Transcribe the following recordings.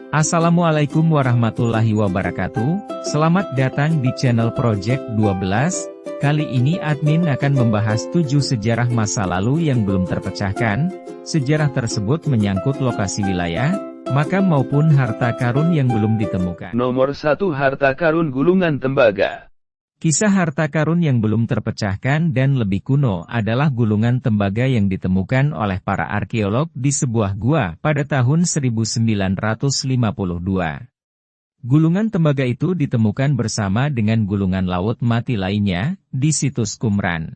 Assalamualaikum warahmatullahi wabarakatuh, selamat datang di channel Project 12, kali ini admin akan membahas 7 sejarah masa lalu yang belum terpecahkan, sejarah tersebut menyangkut lokasi wilayah, makam maupun harta karun yang belum ditemukan. Nomor 1 Harta Karun Gulungan Tembaga. Kisah harta karun yang belum terpecahkan dan lebih kuno adalah gulungan tembaga yang ditemukan oleh para arkeolog di sebuah gua pada tahun 1952. Gulungan tembaga itu ditemukan bersama dengan gulungan laut mati lainnya, di situs Qumran.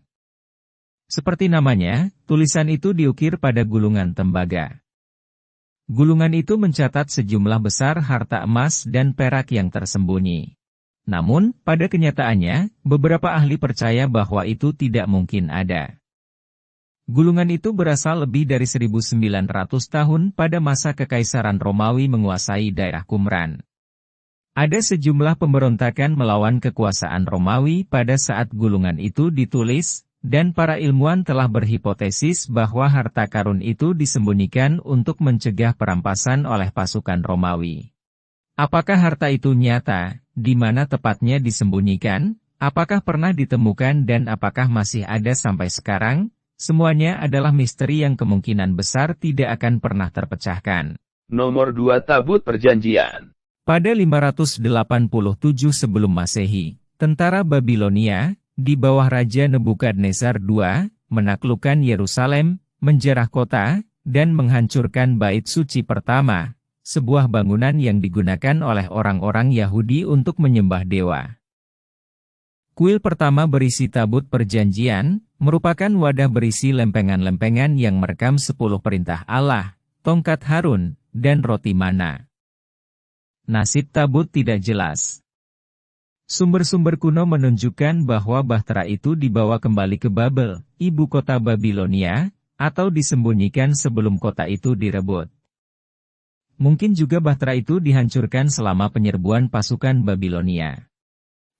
Seperti namanya, tulisan itu diukir pada gulungan tembaga. Gulungan itu mencatat sejumlah besar harta emas dan perak yang tersembunyi. Namun, pada kenyataannya, beberapa ahli percaya bahwa itu tidak mungkin ada. Gulungan itu berasal lebih dari 1900 tahun pada masa Kekaisaran Romawi menguasai daerah Qumran. Ada sejumlah pemberontakan melawan kekuasaan Romawi pada saat gulungan itu ditulis, dan para ilmuwan telah berhipotesis bahwa harta karun itu disembunyikan untuk mencegah perampasan oleh pasukan Romawi. Apakah harta itu nyata, di mana tepatnya disembunyikan, apakah pernah ditemukan dan apakah masih ada sampai sekarang, semuanya adalah misteri yang kemungkinan besar tidak akan pernah terpecahkan. Nomor 2 Tabut Perjanjian. Pada 587 sebelum Masehi, tentara Babilonia, di bawah Raja Nebukadnezar II, menaklukkan Yerusalem, menjarah kota, dan menghancurkan Bait Suci pertama, sebuah bangunan yang digunakan oleh orang-orang Yahudi untuk menyembah dewa. Kuil pertama berisi tabut perjanjian, merupakan wadah berisi lempengan-lempengan yang merekam 10 perintah Allah, tongkat Harun, dan roti mana. Nasib tabut tidak jelas. Sumber-sumber kuno menunjukkan bahwa bahtera itu dibawa kembali ke Babel, ibu kota Babilonia, atau disembunyikan sebelum kota itu direbut. Mungkin juga bahtera itu dihancurkan selama penyerbuan pasukan Babilonia.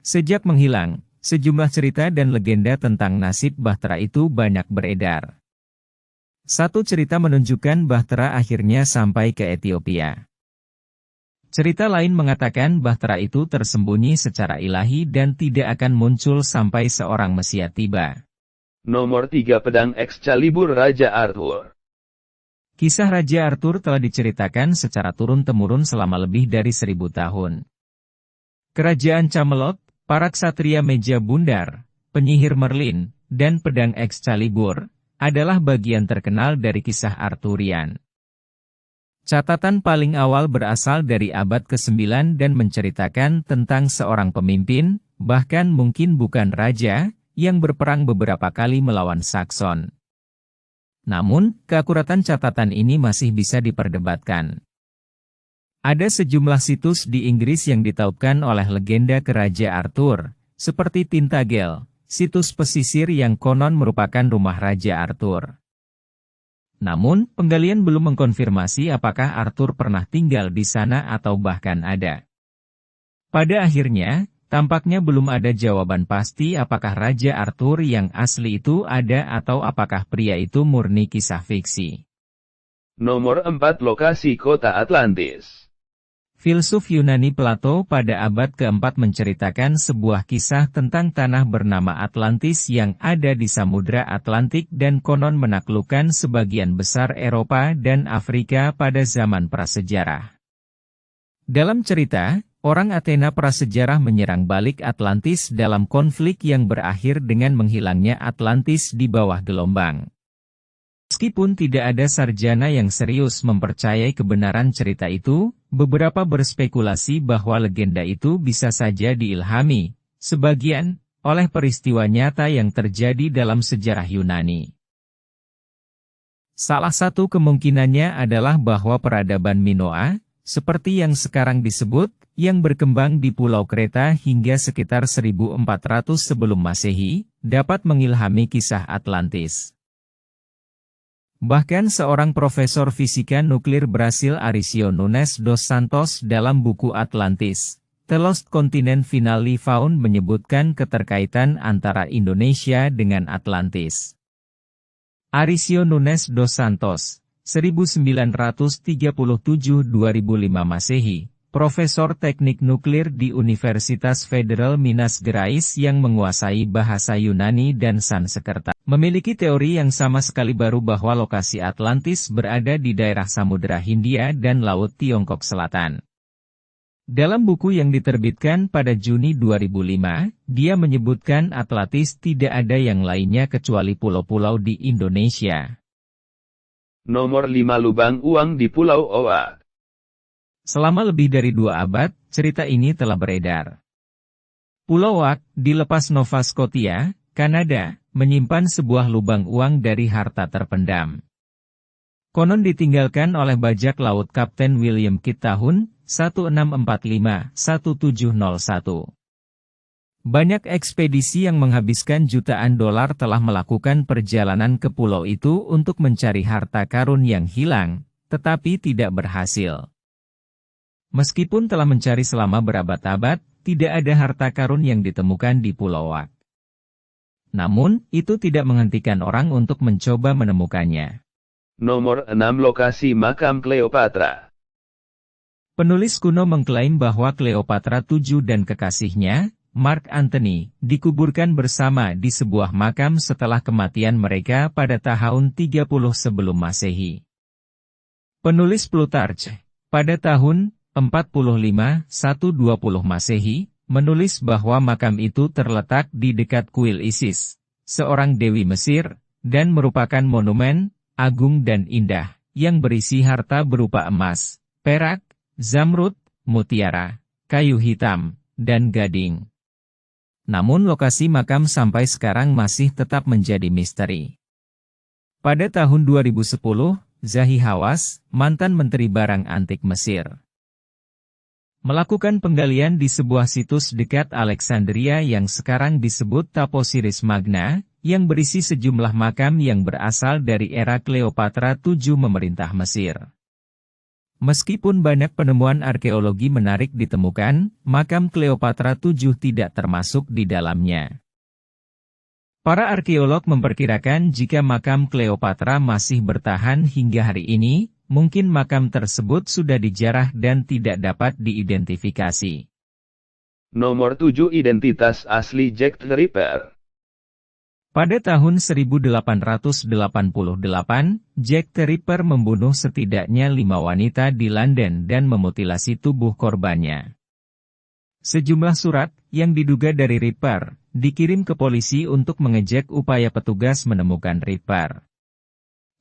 Sejak menghilang, sejumlah cerita dan legenda tentang nasib bahtera itu banyak beredar. Satu cerita menunjukkan bahtera akhirnya sampai ke Ethiopia. Cerita lain mengatakan bahtera itu tersembunyi secara ilahi dan tidak akan muncul sampai seorang Mesia tiba. Nomor 3 Pedang Excalibur Raja Arthur. Kisah Raja Arthur telah diceritakan secara turun-temurun selama lebih dari 1000 tahun. Kerajaan Camelot, para ksatria meja bundar, penyihir Merlin, dan pedang Excalibur, adalah bagian terkenal dari kisah Arthurian. Catatan paling awal berasal dari abad ke-9 dan menceritakan tentang seorang pemimpin, bahkan mungkin bukan raja, yang berperang beberapa kali melawan Sakson. Namun, keakuratan catatan ini masih bisa diperdebatkan. Ada sejumlah situs di Inggris yang ditaupkan oleh legenda Raja Arthur, seperti Tintagel, situs pesisir yang konon merupakan rumah Raja Arthur. Namun, penggalian belum mengkonfirmasi apakah Arthur pernah tinggal di sana atau bahkan ada. Pada akhirnya, tampaknya belum ada jawaban pasti apakah Raja Arthur yang asli itu ada atau apakah pria itu murni kisah fiksi. Nomor 4 Lokasi Kota Atlantis. Filsuf Yunani Plato pada abad ke-4 menceritakan sebuah kisah tentang tanah bernama Atlantis yang ada di Samudra Atlantik dan konon menaklukkan sebagian besar Eropa dan Afrika pada zaman prasejarah. Dalam cerita, orang Athena prasejarah menyerang balik Atlantis dalam konflik yang berakhir dengan menghilangnya Atlantis di bawah gelombang. Meskipun tidak ada sarjana yang serius mempercayai kebenaran cerita itu, beberapa berspekulasi bahwa legenda itu bisa saja diilhami, sebagian, oleh peristiwa nyata yang terjadi dalam sejarah Yunani. Salah satu kemungkinannya adalah bahwa peradaban Minoa, seperti yang sekarang disebut, yang berkembang di Pulau Kreta hingga sekitar 1400 sebelum Masehi, dapat mengilhami kisah Atlantis. Bahkan seorang profesor fisika nuklir Brasil Aricio Nunes dos Santos dalam buku Atlantis, The Lost Continent Finally Found menyebutkan keterkaitan antara Indonesia dengan Atlantis. Aricio Nunes dos Santos, 1937-2005 Masehi, Profesor Teknik Nuklir di Universitas Federal Minas Gerais yang menguasai bahasa Yunani dan Sanskerta, memiliki teori yang sama sekali baru bahwa lokasi Atlantis berada di daerah Samudra Hindia dan Laut Tiongkok Selatan. Dalam buku yang diterbitkan pada Juni 2005, dia menyebutkan Atlantis tidak ada yang lainnya kecuali pulau-pulau di Indonesia. Nomor 5 lubang uang di Pulau Oa. Selama lebih dari 2 abad, cerita ini telah beredar. Pulau Oak, di lepas Nova Scotia, Kanada, menyimpan sebuah lubang uang dari harta terpendam. Konon ditinggalkan oleh bajak laut Kapten William Kidd tahun 1645-1701. Banyak ekspedisi yang menghabiskan jutaan dolar telah melakukan perjalanan ke pulau itu untuk mencari harta karun yang hilang, tetapi tidak berhasil. Meskipun telah mencari selama berabad-abad, tidak ada harta karun yang ditemukan di Pulau Oak. Namun, itu tidak menghentikan orang untuk mencoba menemukannya. Nomor 6 lokasi makam Cleopatra. Penulis kuno mengklaim bahwa Cleopatra VII dan kekasihnya, Mark Antony, dikuburkan bersama di sebuah makam setelah kematian mereka pada tahun 30 sebelum Masehi. Penulis Plutarch, pada tahun 45-120 Masehi, menulis bahwa makam itu terletak di dekat kuil Isis, seorang dewi Mesir, dan merupakan monumen agung dan indah, yang berisi harta berupa emas, perak, zamrud, mutiara, kayu hitam, dan gading. Namun lokasi makam sampai sekarang masih tetap menjadi misteri. Pada tahun 2010, Zahi Hawass, mantan Menteri Barang Antik Mesir, melakukan penggalian di sebuah situs dekat Alexandria yang sekarang disebut Taposiris Magna, yang berisi sejumlah makam yang berasal dari era Cleopatra VII memerintah Mesir. Meskipun banyak penemuan arkeologi menarik ditemukan, makam Cleopatra VII tidak termasuk di dalamnya. Para arkeolog memperkirakan jika makam Cleopatra masih bertahan hingga hari ini, mungkin makam tersebut sudah dijarah dan tidak dapat diidentifikasi. Nomor 7 identitas asli Jack the Ripper. Pada tahun 1888, Jack the Ripper membunuh setidaknya 5 wanita di London dan memutilasi tubuh korbannya. Sejumlah surat, yang diduga dari Ripper, dikirim ke polisi untuk mengejek upaya petugas menemukan Ripper.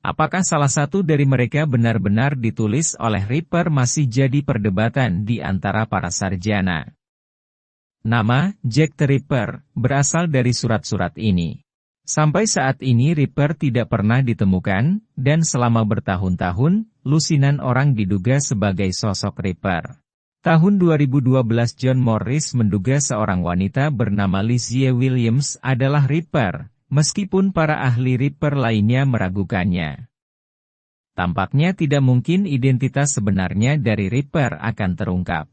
Apakah salah satu dari mereka benar-benar ditulis oleh Ripper masih jadi perdebatan di antara para sarjana. Nama, Jack the Ripper, berasal dari surat-surat ini. Sampai saat ini Ripper tidak pernah ditemukan, dan selama bertahun-tahun, lusinan orang diduga sebagai sosok Ripper. Tahun 2012 John Morris menduga seorang wanita bernama Lizzie Williams adalah Ripper, meskipun para ahli Ripper lainnya meragukannya. Tampaknya tidak mungkin identitas sebenarnya dari Ripper akan terungkap.